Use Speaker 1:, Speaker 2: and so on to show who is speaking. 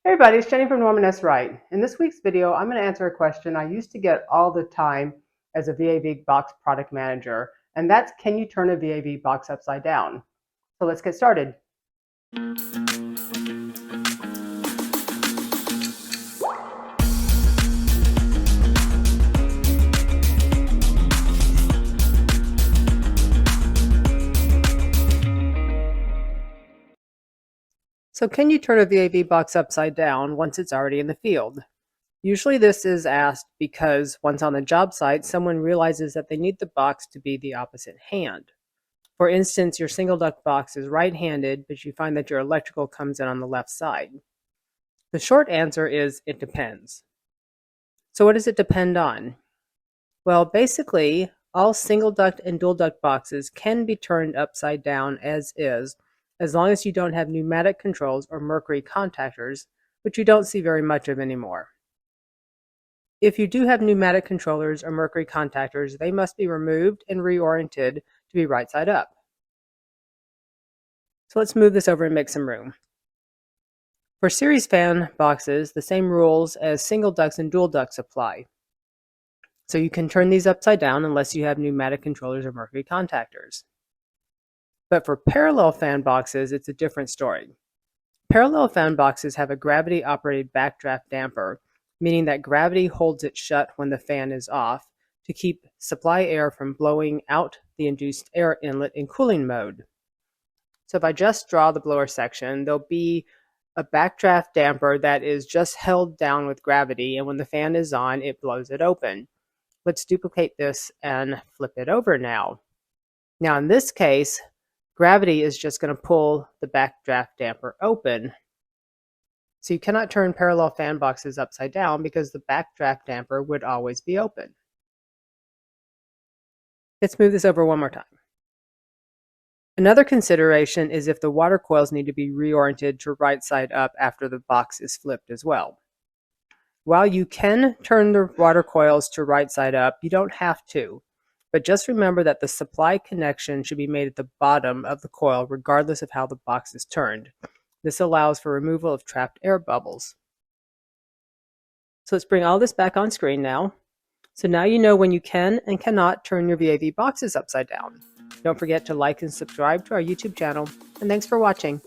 Speaker 1: Hey everybody, it's Jenny from Norman S. Wright. In this week's video, I'm going to answer a question I used to get all the time as a VAV box product manager, and that's, can you turn a VAV box upside down? So let's get started. So can you turn a VAV box upside down once it's already in the field? Usually this is asked because once on the job site, someone realizes that they need the box to be the opposite hand. For instance, your single duct box is right-handed, but you find that your electrical comes in on the left side. The short answer is it depends. So what does it depend on? Well, basically, all single duct and dual duct boxes can be turned upside down as is, as long as you don't have pneumatic controls or mercury contactors, which you don't see very much of anymore. If you do have pneumatic controllers or mercury contactors, they must be removed and reoriented to be right side up. So let's move this over and make some room. For series fan boxes, the same rules as single ducts and dual ducts apply. So you can turn these upside down unless you have pneumatic controllers or mercury contactors. But for parallel fan boxes, it's a different story. Parallel fan boxes have a gravity-operated backdraft damper, meaning that gravity holds it shut when the fan is off to keep supply air from blowing out the induced air inlet in cooling mode. So if I just draw the blower section, there'll be a backdraft damper that is just held down with gravity, and when the fan is on, it blows it open. Let's duplicate this and flip it over now. Now in this case, gravity is just going to pull the backdraft damper open. So you cannot turn parallel fan boxes upside down because the backdraft damper would always be open. Let's move this over one more time. Another consideration is if the water coils need to be reoriented to right side up after the box is flipped as well. While you can turn the water coils to right side up, you don't have to. But just remember that the supply connection should be made at the bottom of the coil regardless of how the box is turned. This allows for removal of trapped air bubbles. So let's bring all this back on screen now. So now you know when you can and cannot turn your VAV boxes upside down. Don't forget to like and subscribe to our YouTube channel, and thanks for watching.